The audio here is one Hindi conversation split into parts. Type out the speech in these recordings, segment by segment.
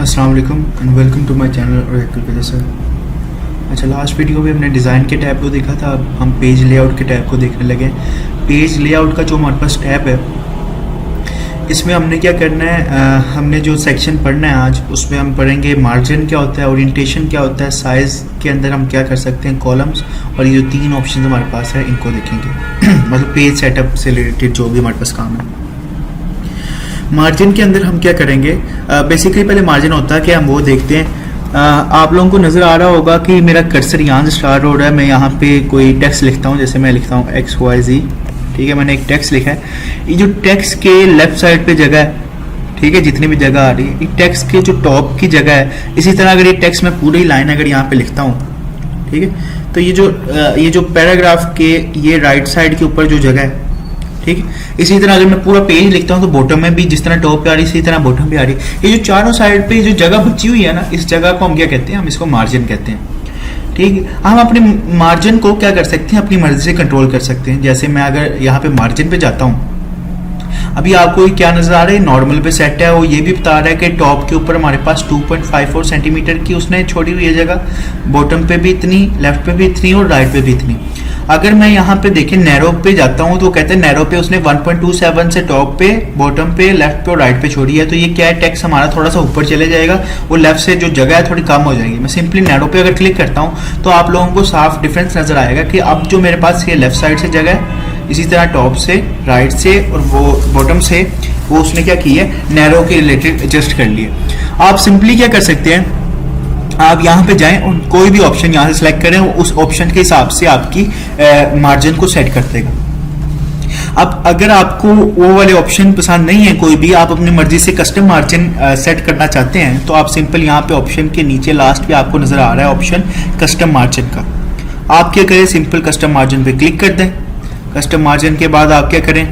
अस्सलाम वालेकुम and welcome to my channel Oracle with sir. अच्छा, लास्ट वीडियो में हमने डिज़ाइन के टैब को देखा था, अब हम पेज लेआउट के टैब को देखने लगे। पेज लेआउट का जो हमारे पास टैब है, इसमें हमने क्या करना है, हमने जो सेक्शन पढ़ना है आज, उसमें हम पढ़ेंगे मार्जिन क्या होता है, ओरिएंटेशन क्या होता है, साइज़ के अंदर हम क्या कर सकते हैं, कॉलम्स, और ये जो तीन ऑप्शन हमारे पास है इनको देखेंगे। मतलब पेज सेटअप से रिलेटेड जो भी हमारे पास काम है। मार्जिन के अंदर हम क्या करेंगे, बेसिकली पहले मार्जिन होता है कि हम वो देखते हैं। आप लोगों को नज़र आ रहा होगा कि मेरा कर्सर यहाँ से स्टार्ट हो रहा है। मैं यहाँ पे कोई टेक्स्ट लिखता हूँ, जैसे मैं लिखता हूँ XYZ, ठीक है, मैंने एक टेक्स्ट लिखा है। ये जो टेक्स्ट के लेफ्ट साइड पे जगह है, ठीक है, जितनी भी जगह आ रही है, ये टेक्स्ट के जो टॉप की जगह है। इसी तरह अगर ये टेक्स्ट मैं पूरी लाइन अगर यहाँ पे लिखता हूँ, ठीक है, तो ये जो पैराग्राफ के ये राइट साइड के ऊपर जो जगह है, ठीक है, इसी तरह अगर मैं पूरा पेज लिखता हूँ तो बॉटम में भी जिस तरह टॉप पे आ रही है इसी तरह बॉटम पे आ रही है। ये जो चारों साइड पे जो जगह बची हुई है ना, इस जगह को हम क्या कहते हैं, हम इसको मार्जिन कहते हैं। ठीक है, हम अपने मार्जिन को क्या कर सकते हैं, अपनी मर्जी से कंट्रोल कर सकते हैं। जैसे मैं अगर यहाँ पे मार्जिन पे जाता हूँ, अभी आपको क्या नजर आ रहा है, नॉर्मल पे सेट है। वो ये भी बता रहा है कि टॉप के ऊपर हमारे पास 2.54 सेंटीमीटर की उसने छोड़ी हुई है जगह, बॉटम पे भी इतनी, लेफ्ट पे भी इतनी और राइट पे भी इतनी। अगर मैं यहाँ पे देखें नैरो पे जाता हूँ तो कहते हैं नैरो पे उसने 1.27 से टॉप पे, बॉटम पे, लेफ्ट पे और राइट पे छोड़ी है। तो ये क्या है, टेक्स्ट हमारा थोड़ा सा ऊपर चले जाएगा और लेफ्ट से जो जगह है थोड़ी कम हो जाएगी। मैं सिंपली नैरो पे अगर क्लिक करता हूँ तो आप लोगों को साफ डिफरेंस नजर आएगा कि अब जो मेरे पास ये लेफ्ट साइड से जगह है, इसी तरह टॉप से, राइट से और वो बॉटम से, वो उसने क्या की है, नैरो के रिलेटेड एडजस्ट कर लिए। आप सिंपली क्या कर सकते हैं, आप यहाँ पे जाएं और कोई भी ऑप्शन यहाँ से सिलेक्ट करें, उस ऑप्शन के हिसाब से आपकी मार्जिन को सेट कर देगा। अब अगर आपको वो वाले ऑप्शन पसंद नहीं है कोई भी, आप अपनी मर्जी से कस्टम मार्जिन सेट करना चाहते हैं, तो आप सिंपल यहाँ पे ऑप्शन के नीचे लास्ट पे आपको नजर आ रहा है ऑप्शन कस्टम मार्जिन का। आप क्या करें, सिंपल कस्टम मार्जिन पे क्लिक कर दें। कस्टम मार्जिन के बाद आप क्या करें,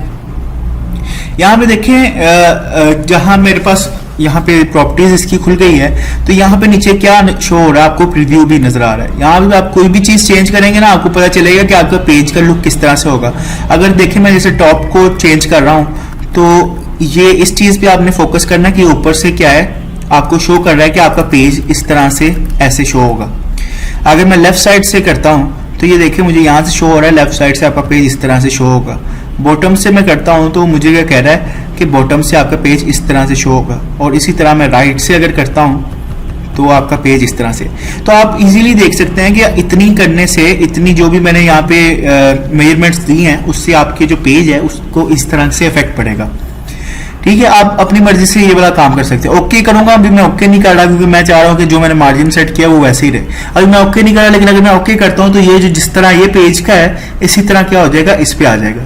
यहाँ पे देखें, जहां मेरे पास यहाँ पे प्रॉपर्टीज इसकी खुल गई है, तो यहाँ पे नीचे क्या शो हो रहा है, आपको प्रीव्यू भी नजर आ रहा है। यहाँ पे आप कोई भी चीज चेंज करेंगे ना, आपको पता चलेगा कि आपका पेज का लुक किस तरह से होगा। अगर देखें मैं जैसे टॉप को चेंज कर रहा हूँ, तो ये इस चीज पे आपने फोकस करना कि ऊपर से क्या है, आपको शो कर रहा है कि आपका पेज इस तरह से ऐसे शो होगा। अगर मैं लेफ्ट साइड से करता हूँ तो ये देखिए मुझे यहाँ से शो हो रहा है, लेफ्ट साइड से आपका पेज इस तरह से शो होगा। बॉटम से मैं करता हूँ तो मुझे क्या कह रहा है कि बॉटम से आपका पेज इस तरह से शो होगा, और इसी तरह मैं राइट से अगर करता हूँ तो आपका पेज इस तरह से। तो आप इजीली देख सकते हैं कि इतनी करने से, इतनी जो भी मैंने यहाँ पे मेजरमेंट्स दी हैं, उससे आपके जो पेज है उसको इस तरह से इफेक्ट पड़ेगा। ठीक है, आप अपनी मर्जी से ये वाला काम कर सकते हैं। ओके करूंगा, अभी मैं ओके नहीं कर रहा क्योंकि मैं चाह रहा हूँ कि जो मैंने मार्जिन सेट किया वो वैसे ही रहे। अभी मैं ओके नहीं कर रहा, लेकिन अगर मैं ओके करता हूँ तो ये जो जिस तरह ये पेज का है, इसी तरह क्या हो जाएगा, इस पे आ जाएगा।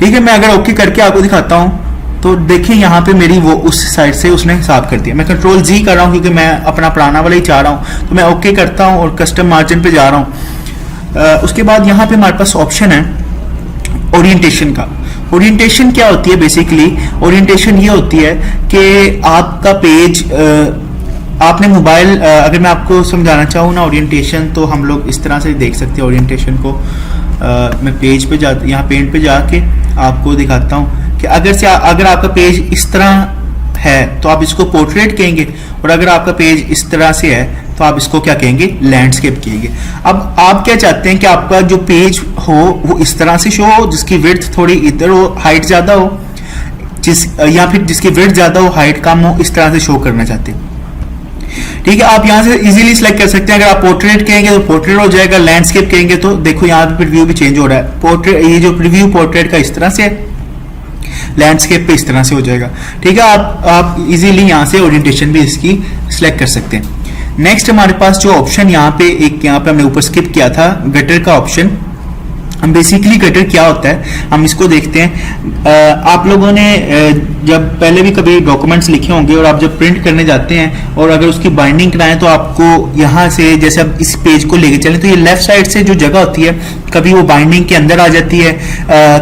ठीक है, मैं अगर ओके करके आपको दिखाता हूँ तो देखिए यहाँ पे मेरी वो उस साइड से उसने हिसाब कर दिया। मैं कंट्रोल जी कर रहा हूँ क्योंकि मैं अपना पुराना वाला ही चाह रहा हूँ, तो मैं ओके करता हूँ और कस्टम मार्जिन पे जा रहा हूँ। उसके बाद यहाँ पे हमारे पास ऑप्शन है ओरिएंटेशन का। ओरिएंटेशन क्या होती है, बेसिकली ओरिएंटेशन ये होती है कि आपका पेज, आपने मोबाइल, अगर मैं आपको समझाना चाहूँ ना ओरिएंटेशन, तो हम लोग इस तरह से देख सकते हैं ओरिएंटेशन को। मैं पेज पे जा, यहाँ पेंट पे जाके आपको दिखाता हूँ कि अगर आपका पेज इस तरह है तो आप इसको पोर्ट्रेट कहेंगे, और अगर आपका पेज इस तरह से है तो आप इसको क्या कहेंगे, लैंडस्केप कहेंगे। अब आप क्या चाहते हैं कि आपका जो पेज हो वो इस तरह से शो हो, जिसकी विड्थ थोड़ी इधर हो, हाइट ज्यादा हो, या फिर जिसकी विड्थ ज्यादा हो, हाइट कम हो, इस तरह से शो करना चाहते हैं। ठीक है, आप यहाँ से इजीली सिलेक्ट कर सकते हैं। अगर आप पोर्ट्रेट कहेंगे तो पोर्ट्रेट हो जाएगा, लैंडस्केप कहेंगे तो देखो यहाँ पे प्रीव्यू भी चेंज हो रहा है। पोर्ट्रेट, ये जो प्रीव्यू पोर्ट्रेट का इस तरह से है, लैंडस्केप पे इस तरह से हो जाएगा। ठीक है, आप इजीली यहाँ से ओरिएंटेशन भी इसकी सिलेक्ट कर सकते हैं। नेक्स्ट हमारे पास जो ऑप्शन यहाँ पे हमने ऊपर स्किप किया था, गटर का ऑप्शन। हम बेसिकली गटर क्या होता है हम इसको देखते हैं। आप लोगों ने जब पहले भी कभी डॉक्यूमेंट्स लिखे होंगे और आप जब प्रिंट करने जाते हैं और अगर उसकी बाइंडिंग कराएं तो आपको यहाँ से, जैसे अब इस पेज को लेके चलें तो ये लेफ्ट साइड से जो जगह होती है, कभी वो बाइंडिंग के अंदर आ जाती है,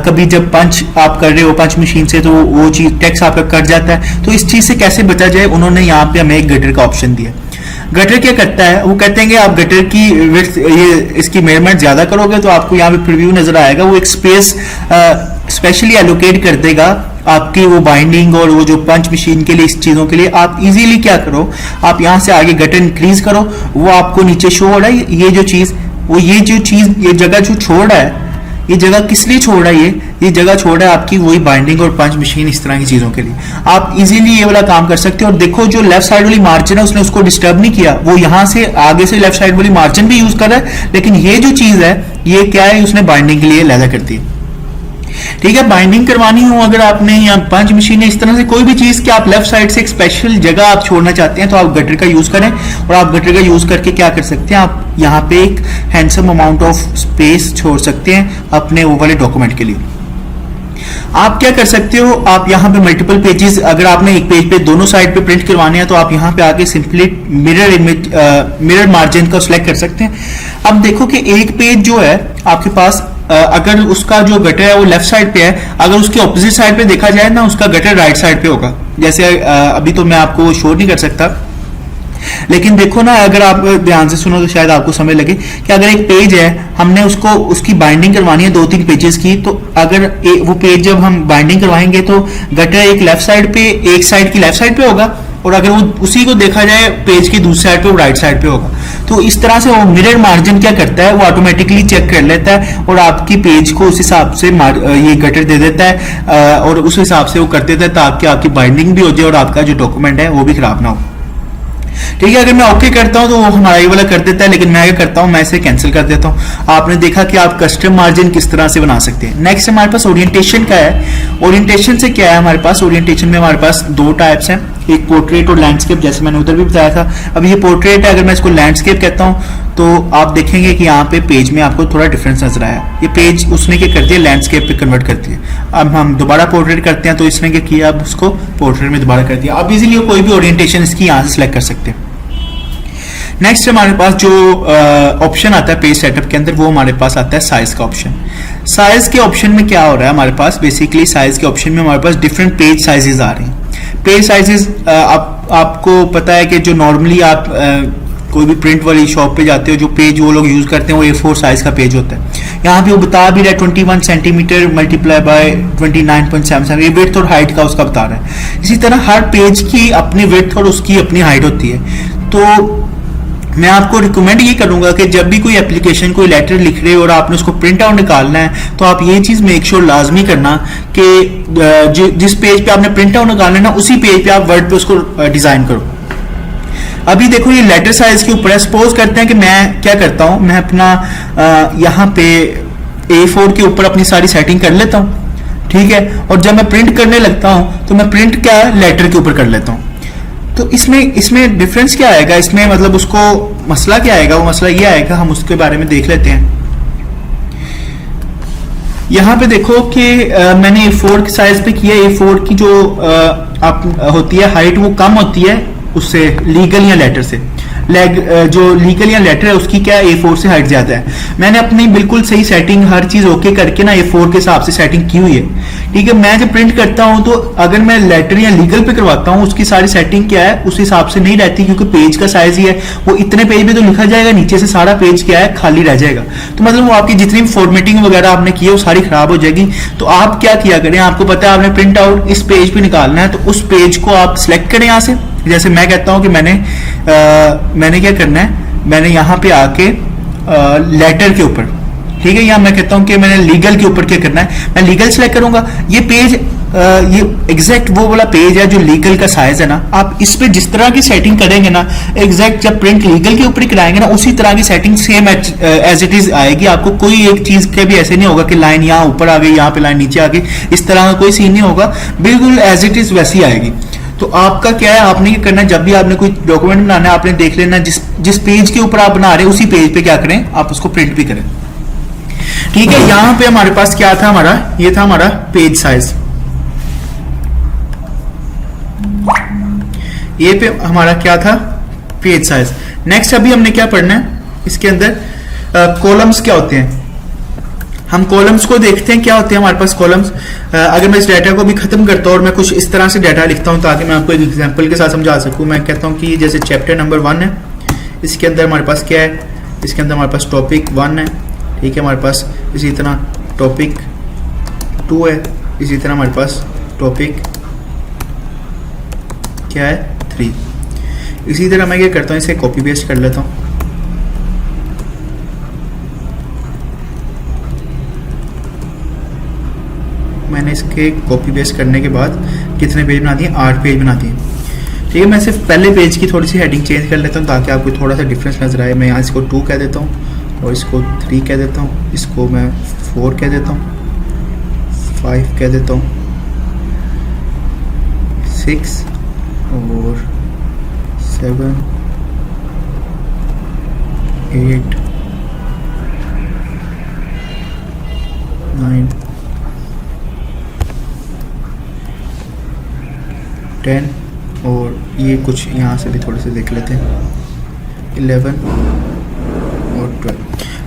कभी जब पंच आप कर रहे हो पंच मशीन से तो वो चीज टेक्स्ट आपका कट जाता है। तो इस चीज से कैसे बचा जाए, उन्होंने यहाँ पे हमें एक गटर का ऑप्शन दिया। गटर क्या करता है, वो कहते हैं कि आप गटर की विड्थ, ये इसकी मेजरमेंट ज्यादा करोगे तो आपको यहाँ पे प्रीव्यू नजर आएगा, वो एक स्पेस स्पेशली एलोकेट कर देगा आपकी वो बाइंडिंग और वो जो पंच मशीन के लिए, इस चीज़ों के लिए। आप इजीली क्या करो, आप यहाँ से आगे गटर इंक्रीज करो, वो आपको नीचे शो हो रहा है ये जो चीज़, वो ये जगह जो छोड़ रहा है, ये जगह किस लिए छोड़ रहा है, ये जगह छोड़ रहा है आपकी वही बाइंडिंग और पंच मशीन, इस तरह की चीज़ों के लिए। आप इजीली ये वाला काम कर सकते हो। और देखो जो लेफ्ट साइड वाली मार्जिन है उसने उसको डिस्टर्ब नहीं किया, वो यहाँ से आगे से लेफ्ट साइड वाली मार्जिन भी यूज कर रहा है, लेकिन ये जो चीज़ है ये क्या है, उसने बाइंडिंग के लिए लहदा करती है। ठीक है, बाइंडिंग करवानी हो अगर आपने, या पंच मशीन है, इस तरह से कोई भी चीज कि आप लेफ्ट साइड से एक स्पेशल जगह आप छोड़ना चाहते हैं, तो आप गटर का यूज करें। और आप गटर का यूज करके क्या कर सकते हैं, आप यहाँ पे एक हैंडसम अमाउंट ऑफ स्पेस छोड़ सकते हैं अपने वो वाले डॉक्यूमेंट के लिए। आप क्या कर सकते हो, आप यहाँ पे मल्टीपल पेजेस, अगर आपने एक पेज पे दोनों साइड पे प्रिंट करवाने हैं तो आप यहाँ पे आके simply mirror image, mirror margin का सिलेक्ट कर सकते हैं। अब देखो कि एक पेज जो है आपके पास, अगर उसका जो गटर है वो लेफ्ट साइड पे है, अगर उसके ऑपोजिट साइड पे देखा जाए ना, उसका गटर राइट साइड पे होगा। जैसे अभी तो मैं आपको शो नहीं कर सकता, लेकिन देखो ना, अगर आप ध्यान से सुनो तो शायद आपको समझ लगे कि अगर एक पेज है, हमने उसको उसकी बाइंडिंग करवानी है 2-3 पेजेस की, तो अगर वो पेज जब हम बाइंडिंग करवाएंगे तो गटर एक लेफ्ट साइड पे, एक साइड की लेफ्ट साइड पे होगा, और अगर वो उसी को देखा जाए पेज की दूसरी साइड पे, वो राइट साइड पे होगा। तो इस तरह से वो मिरर मार्जिन क्या करता है, वो ऑटोमेटिकली चेक कर लेता है और आपकी पेज को उस हिसाब से ये गटर दे देता है, और उस हिसाब से वो कर देता है, ताकि आपकी बाइंडिंग भी हो जाए और आपका जो डॉक्यूमेंट है वो भी खराब ना हो। ठीक है, अगर मैं ओके करता हूं तो वो हमारा ये वाला कर देता है, लेकिन मैं क्या करता हूं, मैं इसे कैंसिल कर देता हूं। आपने देखा कि आप कस्टम मार्जिन किस तरह से बना सकते हैं। नेक्स्ट हमारे पास ओरिएंटेशन का है। ओरिएंटेशन से क्या है हमारे पास, ओरिएंटेशन में हमारे पास 2 टाइप्स हैं, एक पोर्ट्रेट और लैंडस्केप, जैसे मैंने उधर भी बताया था। अब ये पोर्ट्रेट है, अगर मैं इसको लैंडस्केप कहता हूं तो आप देखेंगे कि यहाँ पे पेज में आपको थोड़ा डिफरेंस नजर आया। ये पेज उसने क्या कर दिया, लैंडस्केप पे कन्वर्ट कर दिया। अब हम दोबारा पोर्ट्रेट करते हैं तो इसने क्या किया, अब उसको पोर्ट्रेट में दोबारा कर दिया। आप इजीली कोई भी ओरिएंटेशन इसकी यहाँ से सिलेक्ट कर सकते हैं। नेक्स्ट हमारे पास जो ऑप्शन आता है पेज सेटअप के अंदर, वो हमारे पास आता है साइज का ऑप्शन। साइज के ऑप्शन में क्या हो रहा है हमारे पास, बेसिकली साइज के ऑप्शन में हमारे पास डिफरेंट पेज साइजेस आ रहे हैं। पेज साइजेस आपको पता है कि जो नॉर्मली आप कोई भी प्रिंट वाली शॉप पे जाते हो, जो पेज वो लोग यूज करते हैं वो A4 साइज का पेज होता है। यहाँ पे वो बता भी रहा है 21 सेंटीमीटर मल्टीप्लाई बाय 29.77, ये विड्थ और हाइट का उसका बता रहा है। इसी तरह हर पेज की अपनी विड्थ और उसकी अपनी हाइट होती है। तो मैं आपको रिकमेंड ये करूंगा कि जब भी कोई एप्लीकेशन, कोई लेटर लिख रहे हो और आपने उसको प्रिंट आउट निकालना है, तो आप ये चीज मेक श्योर लाजमी करना कि जिस पेज पे आपने प्रिंट आउट निकालना है ना, उसी पेज पे आप वर्ड पे उसको डिजाइन करो। अभी देखो ये लेटर साइज के ऊपर है। सपोज करते हैं कि मैं क्या करता हूं, मैं अपना यहाँ पे A4 के ऊपर अपनी सारी सेटिंग कर लेता हूं, ठीक है, और जब मैं प्रिंट करने लगता हूं तो मैं प्रिंट क्या लेटर के ऊपर कर लेता हूं। तो इसमें डिफरेंस क्या आएगा, इसमें मतलब उसको मसला क्या आएगा, वो मसला ये आएगा, हम उसके बारे में देख लेते हैं। यहाँ पे देखो कि मैंने A4 साइज पे किया। A4 की जो होती है हाइट, वो कम होती है उससे, लीगल या लेटर से। जो लीगल या लेटर है उसकी क्या A4 से हाइट ज्यादा है। मैंने अपनी बिल्कुल सही सेटिंग, हर चीज ओके करके ना A4 के हिसाब से सेटिंग की हुई है, ठीक है। मैं जब प्रिंट करता हूं तो अगर मैं लेटर या लीगल पे करवाता हूं, उसकी सारी सेटिंग क्या है उस हिसाब से नहीं रहती, क्योंकि पेज का साइज ही है, वो इतने पेज में तो लिखा जाएगा, नीचे से सारा पेज क्या है खाली रह जाएगा। तो मतलब वो आपकी जितनी भी फॉर्मेटिंग वगैरह आपने की है वो सारी खराब हो जाएगी। तो आप क्या किया करें, आपको पता है आपने प्रिंट आउट इस पेज पे निकालना है, तो उस पेज को आप सिलेक्ट करें यहाँ से। जैसे मैं कहता हूं कि मैंने क्या करना है, मैंने यहाँ पे आके लेटर के ऊपर, ठीक है, यहाँ मैं कहता हूं कि मैंने लीगल के ऊपर क्या करना है, मैं लीगल सेलेक्ट करूंगा। ये पेज ये एग्जैक्ट वो वाला पेज है जो लीगल का साइज है ना। आप इस पे जिस तरह की सेटिंग करेंगे ना, एग्जैक्ट जब प्रिंट लीगल के ऊपर ही कराएंगे ना, उसी तरह की setting same as it is आएगी। आपको कोई एक चीज के भी ऐसे नहीं होगा कि लाइन यहाँ ऊपर आ गई, यहाँ पे लाइन नीचे आ गई, इस तरह का कोई सीन नहीं होगा, बिल्कुल एज इट इज वैसी आएगी। तो आपका क्या है, आपने क्या करना है, जब भी आपने कोई डॉक्यूमेंट बनाना है, आपने देख लेना जिस पेज के ऊपर आप बना रहे हैं उसी पेज पे क्या करें, आप उसको प्रिंट भी करें, ठीक है। यहां पे हमारे पास क्या था, हमारा ये था हमारा पेज साइज। ये पे हमारा क्या था, पेज साइज। नेक्स्ट अभी हमने क्या पढ़ना है, इसके अंदर कॉलम्स क्या होते हैं। हम कॉलम्स को देखते हैं क्या होते हैं हमारे पास कॉलम्स। अगर मैं इस डाटा को भी खत्म करता हूं और मैं कुछ इस तरह से डाटा लिखता हूं ताकि मैं आपको एक एग्जांपल के साथ समझा सकूं। मैं कहता हूं कि जैसे चैप्टर नंबर 1 है, इसके अंदर हमारे पास क्या है, इसके अंदर हमारे पास टॉपिक 1 है, ठीक है, हमारे पास इसी तरह टॉपिक 2 है, इसी तरह हमारे पास टॉपिक क्या है 3। इसी तरह मैं क्या करता हूँ, इसे कॉपी पेस्ट कर लेता हूँ। मैंने इसके कॉपी पेस्ट करने के बाद कितने पेज बना दिए, 8 पेज बना दिए। ठीक है, मैं सिर्फ पहले पेज की थोड़ी सी हेडिंग चेंज कर लेता हूँ ताकि आपको थोड़ा सा डिफरेंस नजर आए। मैं यहाँ इसको 2 कह देता हूँ और इसको 3 कह देता हूँ, इसको मैं 4 कह देता हूँ, 5 कह देता हूँ, 6 और 7, 8, 9, 10 और ये कुछ यहाँ से भी थोड़े से देख लेते हैं, 11 और 12।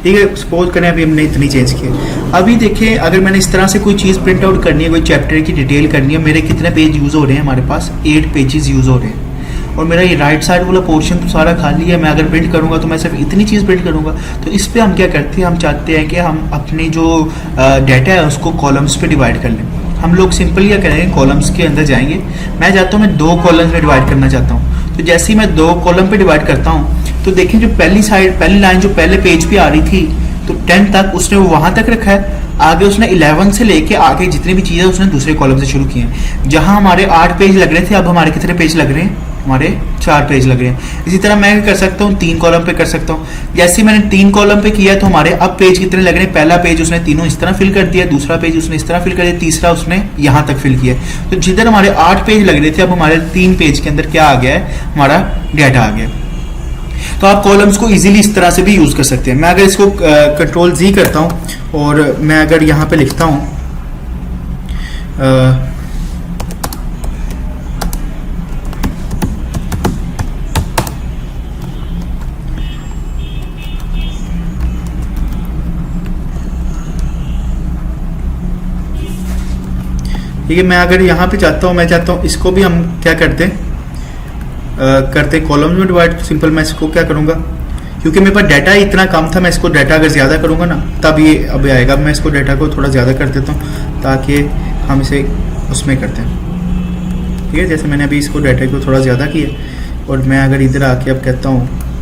ठीक है, सपोज करें अभी हमने इतनी चेंज की। अभी देखें, अगर मैंने इस तरह से कोई चीज़ प्रिंट आउट करनी है, कोई चैप्टर की डिटेल करनी है, मेरे कितने पेज यूज़ हो रहे हैं, हमारे पास 8 पेजेस यूज़ हो रहे हैं और मेरा ये राइट साइड वाला पोर्शन तो सारा खाली है। मैं अगर प्रिंट करूँगा तो मैं सिर्फ इतनी चीज़ प्रिंट करूँगा। तो इस पर हम क्या करते हैं, हम चाहते हैं कि हम अपनी जो डाटा है उसको कॉलम्स पे डिवाइड कर लें। हम लोग सिंपल क्या करेंगे, कॉलम्स के अंदर जाएंगे। मैं चाहता हूँ मैं 2 कॉलम्स में डिवाइड करना चाहता हूँ। तो जैसे ही मैं 2 कॉलम पे डिवाइड करता हूँ तो देखें जो पहली लाइन जो पहले पेज पे आ रही थी तो 10 तक उसने वो वहां तक रखा है। आगे उसने 11 से लेके आगे जितनी भी चीज़ें उसने दूसरे कॉलम से शुरू किए हैं। जहां हमारे 8 पेज लग रहे थे, अब हमारे कितने पेज लग रहे हैं, हमारे 4 पेज लग रहे हैं। इसी तरह मैं कर सकता हूँ 3 कॉलम पे कर सकता हूँ। जैसे मैंने 3 कॉलम पे किया तो हमारे अब पेज कितने लग रहे हैं, पहला पेज उसने तीनों इस तरह फिल कर दिया, दूसरा पेज उसने इस तरह फिल कर दिया, तीसरा उसने यहाँ तक फिल किया। तो जिधर हमारे 8 पेज लग रहे थे अब हमारे 3 पेज के अंदर क्या आ गया है, हमारा डाटा आ गया। तो आप कॉलम्स को इजीली इस तरह से भी यूज कर सकते हैं। मैं अगर इसको कंट्रोल Z करता हूं और मैं अगर यहां पे लिखता हूं ठीक है, मैं अगर यहां पे चाहता हूं, मैं चाहता हूं इसको भी हम क्या करते हैं करते कॉलम्स में डिवाइड। सिंपल मैं इसको क्या करूंगा, क्योंकि मेरे पास डाटा इतना कम था, मैं इसको डाटा अगर ज़्यादा करूंगा ना तब ये अब आएगा। मैं इसको डाटा को थोड़ा ज़्यादा कर देता हूँ ताकि हम इसे उसमें करते हैं। ठीक है, जैसे मैंने अभी इसको डाटा को थोड़ा ज़्यादा किया और मैं अगर इधर आके अब कहता हूँ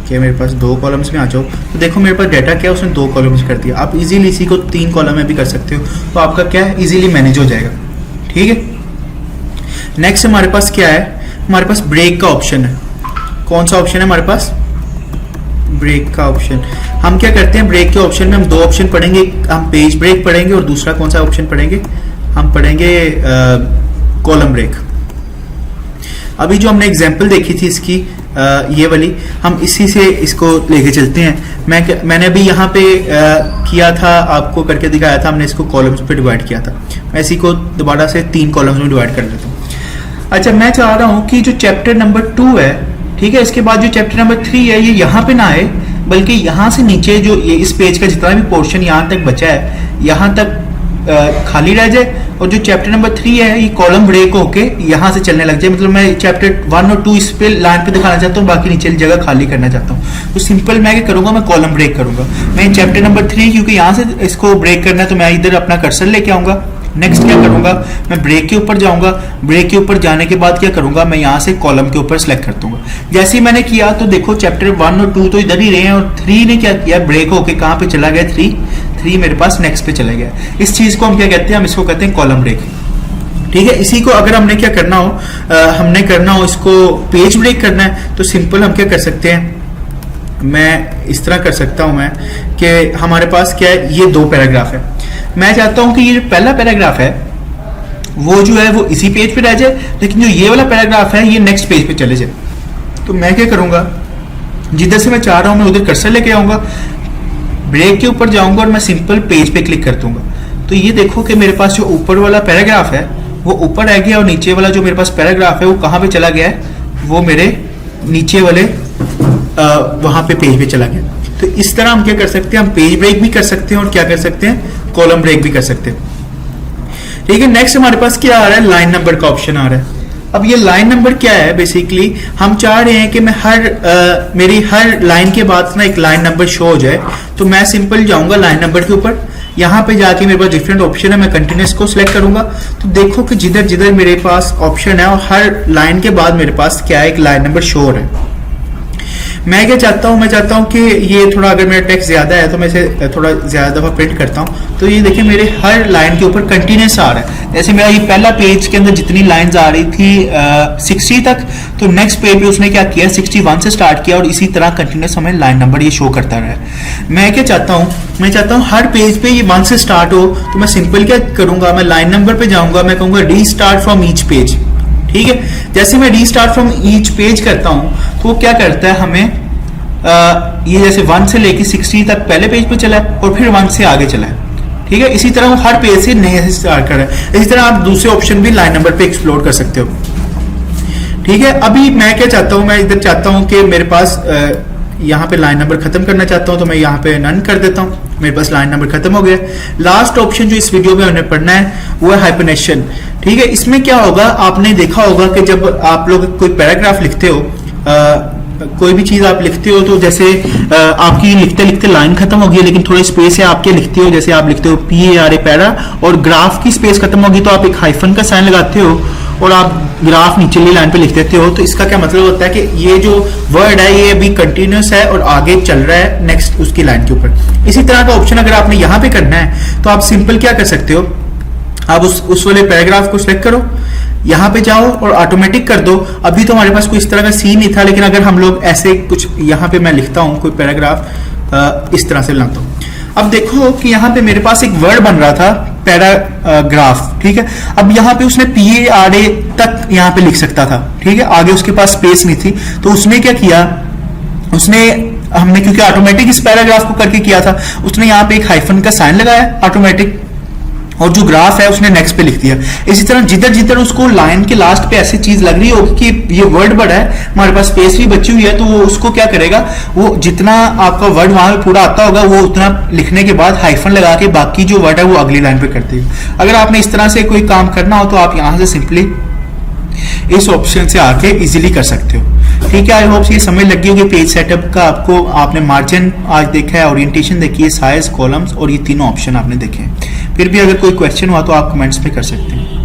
कि मेरे पास 2 कॉलम्स में आ जाओ, तो देखो मेरे पास डाटा क्या है, उसने 2 कॉलम्स कर दिया। आप इजीली इसी को 3 कॉलम में भी कर सकते हो, तो आपका क्या है इजीली मैनेज हो जाएगा। ठीक है, नेक्स्ट हमारे पास क्या है, हमारे पास ब्रेक का ऑप्शन है। कौन सा ऑप्शन है हमारे पास, ब्रेक का ऑप्शन। हम क्या करते हैं, ब्रेक के ऑप्शन में हम 2 ऑप्शन पढ़ेंगे, हम पेज ब्रेक पढ़ेंगे और दूसरा कौन सा ऑप्शन पढ़ेंगे, हम पढ़ेंगे कॉलम ब्रेक। अभी जो हमने एग्जांपल देखी थी इसकी ये वाली, हम इसी से इसको लेके चलते हैं। मैंने अभी यहाँ पे किया था, आपको करके दिखाया था, हमने इसको कॉलम्स पे डिवाइड किया था। मैं इसी को दोबारा से 3 कॉलम्स में डिवाइड कर लेता हूँ। अच्छा, मैं चाह रहा हूँ कि जो चैप्टर नंबर 2 है, ठीक है, इसके बाद जो चैप्टर नंबर 3 है ये यहाँ पे ना आए, बल्कि यहाँ से नीचे जो ये इस पेज का जितना भी पोर्शन यहाँ तक बचा है यहाँ तक खाली रह जाए, और जो चैप्टर नंबर 3 है ये कॉलम ब्रेक होके यहाँ से चलने लग जाए। मतलब मैं चैप्टर 1 और 2 इस पे लाइन पे दिखाना चाहता हूँ, बाकी नीचे जगह खाली करना चाहता हूँ। तो सिंपल मैं क्या करूंगा, मैं कॉलम ब्रेक करूंगा। मैं चैप्टर नंबर 3 क्योंकि यहाँ से इसको ब्रेक करना है तो मैं इधर अपना कर्सर लेके आऊंगा। नेक्स्ट क्या करूंगा, मैं ब्रेक के ऊपर जाऊंगा। ब्रेक के ऊपर जाने के बाद क्या करूंगा, मैं यहाँ से कॉलम के ऊपर सेलेक्ट कर दूंगा। जैसे ही मैंने किया तो देखो चैप्टर 1 और 2 तो इधर ही रहे हैं, और 3 ने क्या किया, ब्रेक होके कहाँ पे चला गया, 3 मेरे पास नेक्स्ट पे चला गया। इस चीज को हम क्या कहते हैं, हम इसको कहते हैं कॉलम ब्रेक। ठीक है, इसी को अगर हमने क्या करना हो, हमने करना हो इसको पेज ब्रेक करना है, तो सिंपल हम क्या कर सकते हैं, मैं इस तरह कर सकता हूं मैं कि हमारे पास क्या है, ये 2 पैराग्राफ है। मैं चाहता हूं कि ये जो पहला पैराग्राफ है वो जो है वो इसी पेज पे रह जाए, लेकिन जो ये वाला पैराग्राफ है ये नेक्स्ट पेज पे चले जाए। तो मैं क्या करूंगा, जिधर से मैं चाह रहा हूं मैं उधर कर्सर लेके आऊंगा, ब्रेक के ऊपर जाऊंगा और मैं सिंपल पेज पे क्लिक कर दूंगा। तो ये देखो कि मेरे पास जो ऊपर वाला पैराग्राफ है वो ऊपर रह गया, और नीचे वाला जो मेरे पास पैराग्राफ है वो कहाँ पे चला गया है, वो मेरे नीचे वाले वहां पे पेज पे चला गया। तो इस तरह हम क्या कर सकते हैं, हम पेज ब्रेक भी कर सकते हैं और क्या कर सकते हैं, कॉलम ब्रेक भी कर सकते हैं। ठीक है, नेक्स्ट हमारे पास क्या आ रहा है, लाइन नंबर का ऑप्शन आ रहा है। अब ये लाइन नंबर क्या है, बेसिकली हम चाह रहे हैं कि मैं मेरी हर लाइन के बाद ना एक लाइन नंबर शो हो जाए। तो मैं सिंपल जाऊंगा लाइन नंबर के ऊपर, यहाँ पे जाके मेरे पास डिफरेंट ऑप्शन है, मैं कंटिन्यूस को सिलेक्ट करूंगा तो देखो कि जिधर जिधर मेरे पास ऑप्शन है और हर लाइन के बाद मेरे पास क्या है, एक लाइन नंबर शो हो रहा है। मैं क्या चाहता हूँ, मैं चाहता हूँ कि ये थोड़ा, अगर मेरा टेक्स्ट ज्यादा है तो मैं इसे थोड़ा ज्यादा दफा प्रिंट करता हूँ तो ये देखिए मेरे हर लाइन के ऊपर कंटिन्यूस आ रहा है। जैसे मेरा ये पहला पेज के अंदर जितनी लाइंस आ रही थी 60 तक, तो नेक्स्ट पेज पे उसने क्या किया 61 से स्टार्ट किया और इसी तरह कंटिन्यूस हमें लाइन नंबर ये शो करता रहा है। मैं क्या चाहता हूँ, मैं चाहता हूँ हर पेज पे ये 1 से स्टार्ट हो, तो मैं सिंपल क्या करूंगा, मैं लाइन नंबर पे जाऊंगा, मैं कहूंगा री स्टार्ट फ्रॉम ईच पेज। ठीक है, जैसे मैं री स्टार्ट फ्रॉम ईच पेज करता हूं तो वो क्या करता है, हमें ये जैसे 1 से लेके 60 तक पहले पेज पे चला है और फिर 1 से आगे चला है। ठीक है, इसी तरह वो हर पेज से नए से स्टार्ट कर रहा है। इसी तरह आप दूसरे ऑप्शन भी लाइन नंबर पे एक्सप्लोर कर सकते हो। ठीक है, अभी मैं क्या चाहता हूं, मैं इधर चाहता हूं कि मेरे पास यहाँ पे लाइन नंबर खत्म करना चाहता हूं तो मैं यहाँ पे नन कर देता हूँ, मेरे पास लाइन नंबर खत्म हो गया। लास्ट ऑप्शन जो इस वीडियो में हमने पढ़ना है वो है हाइपरनेशन। ठीक है, इसमें क्या होगा, आपने देखा होगा कि जब आप लोग कोई पैराग्राफ लिखते हो, कोई भी चीज आप लिखते हो तो जैसे आपकी लिखते लिखते लाइन खत्म होगी लेकिन थोड़ी स्पेस है आपके लिखते हो, जैसे आप लिखते हो PARA पैरा और ग्राफ की स्पेस खत्म होगी तो आप एक हाइफन का साइन लगाते हो और आप ग्राफ नीचे लाइन पे लिख देते हो। तो इसका क्या मतलब होता है कि ये जो वर्ड है ये अभी कंटिन्यूस है और आगे चल रहा है नेक्स्ट उसकी लाइन के ऊपर। इसी तरह का ऑप्शन अगर आपने यहाँ पे करना है तो आप सिंपल क्या कर सकते हो, आप उस वाले पैराग्राफ को सिलेक्ट करो, यहाँ पे जाओ और ऑटोमेटिक कर दो। अभी तो हमारे पास कोई इस तरह का सीन नहीं था, लेकिन अगर हम लोग ऐसे कुछ यहाँ पे मैं लिखता हूँ कोई पैराग्राफ इस तरह से लाता हूँ, अब देखो कि यहाँ पे मेरे पास एक वर्ड बन रहा था पैराग्राफ। ठीक है, अब यहाँ पे उसने PARA तक यहाँ पे लिख सकता था। ठीक है, आगे उसके पास स्पेस नहीं थी तो उसने क्या किया, उसने हमने क्योंकि ऑटोमेटिक इस पैराग्राफ को करके किया था, उसने यहाँ पे एक हाइफन का साइन लगाया ऑटोमेटिक और जो ग्राफ है उसने नेक्स्ट पे लिख दिया। इसी तरह जिधर जिधर उसको लाइन के लास्ट पे ऐसी चीज लग रही होगी कि ये वर्ड बड़ा है, हमारे पास स्पेस भी बची हुई है, तो वो उसको क्या करेगा, वो जितना आपका वर्ड वहां पे पूरा आता होगा वो उतना लिखने के बाद हाइफन लगा के बाकी जो वर्ड है वो अगली लाइन पे कर देगा। अगर आपने इस तरह से कोई काम करना हो तो आप यहाँ से सिंपली इस ऑप्शन से आके इजीली कर सकते हो। ठीक है, आई होप ये समझ लगी होगी पेज सेटअप का आपको। आपने मार्जिन आज देखा है, ओरिएंटेशन देखी है, साइज, कॉलम्स और ये तीनों ऑप्शन आपने देखे हैं। फिर भी अगर कोई क्वेश्चन हुआ तो आप कमेंट्स में कर सकते हैं।